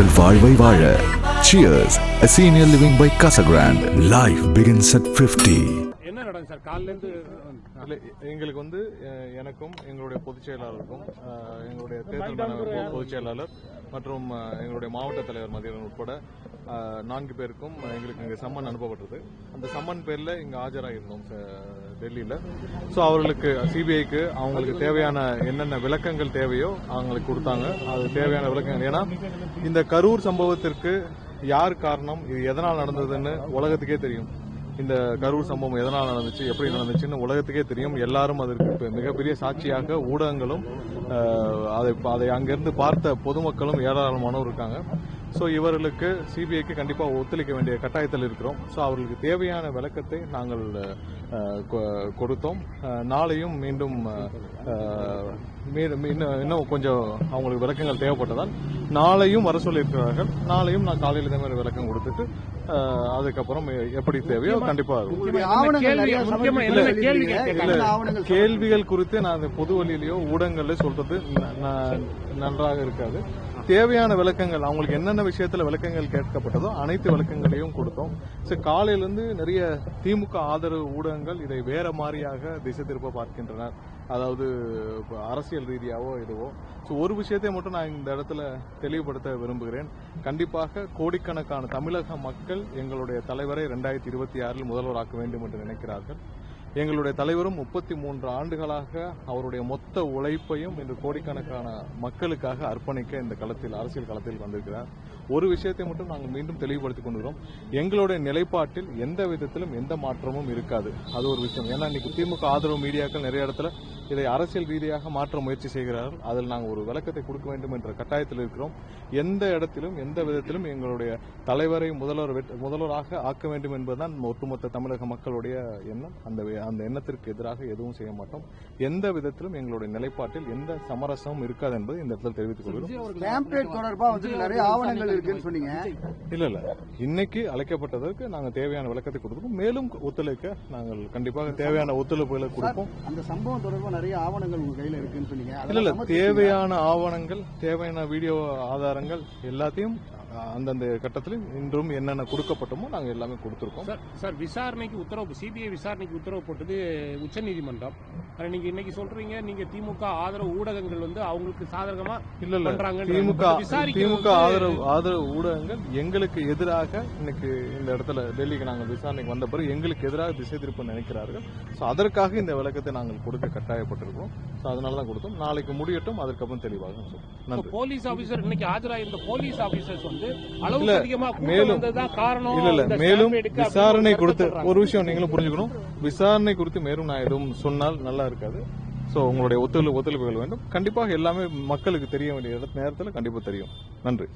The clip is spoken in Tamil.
உங்கள் வாழ்வை வாழ. Cheers, a senior living by Casa Grande. Life begins at 50. என்ன நடக்கும் சார் காலையிலேருந்து? எங்களுக்கு எனக்கும் எங்களுடைய பொதுச் செயலாளருக்கும் எங்களுடைய தேர்தல் பொதுச் செயலாளர் மற்றும் எங்களுடைய மாவட்ட தலைவர் மதியன் உட்பட 4 பேருக்கும் எங்களுக்கு இங்கே சம்மன் அனுப்பப்பட்டது. அந்த சம்மன் பேரில் இங்கே ஆஜராகிருந்தோம் டெல்லியில். ஸோ அவர்களுக்கு சிபிஐக்கு அவங்களுக்கு தேவையான என்னென்ன விளக்கங்கள் தேவையோ அவங்களுக்கு கொடுத்தாங்க. அது தேவையான விளக்கங்கள். ஏன்னா இந்த கரூர் சம்பவத்திற்கு யார் காரணம், இது எதனால் நடந்ததுன்னு உலகத்துக்கே தெரியும். இந்த கரூர் சம்பவம் எதனால் நடந்துச்சு, எப்படி நடந்துச்சுன்னு உலகத்துக்கே தெரியும். எல்லாரும் அதற்கு மிகப்பெரிய சாட்சியாக ஊடகங்களும் அதை அங்கிருந்து பார்த்த பொதுமக்களும் ஏராளமானோர் இருக்காங்க. ஸோ இவர்களுக்கு சிபிஐக்கு கண்டிப்பாக ஒத்துழைக்க வேண்டிய கட்டாயத்தில் இருக்கிறோம். ஸோ அவர்களுக்கு தேவையான விளக்கத்தை நாங்கள் கொடுத்தோம். நாளையும் மீண்டும் இன்னும் கொஞ்சம் அவங்களுக்கு விளக்கங்கள் தேவைப்பட்டதால் நாளையும் வர சொல்லியிருக்கிறார்கள். நாளையும் நான் காலையில் இதே மாதிரி விளக்கம் கொடுத்துட்டு அதுக்கப்புறம் எப்படி தேவையோ கண்டிப்பா கேள்விகள் குறித்து நான் பொது வழியிலேயோ ஊடகங்கள்ல சொல்றது நன்றாக இருக்காது. தேவையான விளக்கங்கள் அவங்களுக்கு என்னென்ன விஷயத்துல விளக்கங்கள் கேட்கப்பட்டதோ அனைத்து விளக்கங்களையும் கொடுத்தோம். காலையிலிருந்து நிறைய திமுக ஆதரவு ஊடகங்கள் இதை வேற மாதிரியாக திசை திருப்ப பார்க்கின்றனர். அதாவது அரசியல் ரீதியாவோ இதுவோ. ஒரு விஷயத்தை மட்டும் நான் இந்த இடத்துல தெளிவுபடுத்த விரும்புகிறேன். கண்டிப்பாக கோடிக்கணக்கான தமிழக மக்கள் எங்களுடைய தலைவரை 2026 முதல்வராக்க வேண்டும் என்று நினைக்கிறார்கள். எங்களுடைய தலைவரும் 33 ஆண்டுகளாக அவருடைய மொத்த உழைப்பையும் இன்று கோடிக்கணக்கான மக்களுக்காக அர்ப்பணிக்க இந்த அரசியல் களத்தில் வந்திருக்கிறார். ஒரு விஷயத்தை மட்டும் நாங்கள் மீண்டும் தெளிவுபடுத்திக் கொண்டிருக்கிறோம். எங்களுடைய நிலைப்பாட்டில் எந்த விதத்திலும் எந்த மாற்றமும் இருக்காது. அது ஒரு விஷயம். ஏன்னா இன்னைக்கு திமுக ஆதரவு மீடியாக்கள் நிறைய இடத்துல இதை அரசியல் ரீதியாக மாற்ற முயற்சி செய்கிறார்கள். அதில் நாங்கள் ஒரு விளக்கத்தை கொடுக்க வேண்டும் என்ற கட்டாயத்தில் இருக்கிறோம். எந்த இடத்திலும் எந்த விதத்திலும் எங்களுடைய தலைவரை முதல்வராக ஆக்க வேண்டும் என்பதுதான் ஒட்டுமொத்த தமிழக மக்களுடைய எண்ணம். அந்த எண்ணத்திற்கு எதிராக எதுவும் செய்ய மாட்டோம். எந்த விதத்திலும் எங்களுடைய நிலைப்பாட்டில் எந்த சமரசமும் இருக்காது என்பதை இந்த இடத்தில் தெரிவித்துக் கொள்கிறோம். இல்ல இன்னைக்கு அழைக்கப்பட்டதற்கு நாங்கள் தேவையான விளக்கத்தை கொடுப்போம். மேலும் ஒத்துழைக்க நாங்கள் கண்டிப்பாக தேவையான ஒத்துழைப்புகளை கொடுப்போம். அந்த சம்பவம் தொடர்பாக நிறைய ஆவணங்கள் உங்க கையில இருக்குன்னு சொன்னீங்க. இல்ல தேவையான ஆவணங்கள், தேவையான வீடியோ ஆதாரங்கள் எல்லாத்தையும் அந்தந்த கட்டத்தில் இன்றும் என்னென்ன கொடுக்கப்பட்டமோ நாங்க எல்லாமே கொடுத்திருக்கோம். சார் விசாரணைக்கு உத்தரவு, சிபிஐ விசாரணைக்கு உத்தரவு போட்டது உச்சநீதிமன்றம். நீங்க இன்னைக்கு சொல்றீங்க நீங்க திமுக ஆதரவு ஊடகங்கள் அவங்களுக்கு சாதகமா பண்றாங்க. திமுக ஆதரவு ஊடகங்கள் எங்களுக்கு எதிராக இன்னைக்கு இந்த இடத்துல டெல்லிக்கு நாங்கள் விசாரணைக்கு வந்த பிறகு எங்களுக்கு எதிராக திசை திருப்ப நினைக்கிறார்கள். அதற்காக இந்த விளக்கத்தை நாங்கள் கொடுக்க கட்டாயப்பட்டிருக்கோம். அதனாலதான் கொடுத்தோம். நாளைக்கு முடியட்டும், அதற்கப்புறம் தெளிவாக சொல்றோம். போலீஸ் ஆபீசர் இன்னைக்கு ஆஜராயிருந்த போலீஸ் ஆபீசர்ஸ் மேலும் விசாரணை குறித்து ஒரு விஷயம் நீங்களும் புரிஞ்சுக்கணும். விசாரணை குறித்து மேலும் நான் எதுவும் சொன்னால் நல்லா இருக்காது. உங்களுடைய ஒத்துழைப்புகள் வேண்டும். கண்டிப்பாக எல்லாமே மக்களுக்கு தெரிய வேண்டிய நேரத்தில் கண்டிப்பா தெரியும். நன்றி.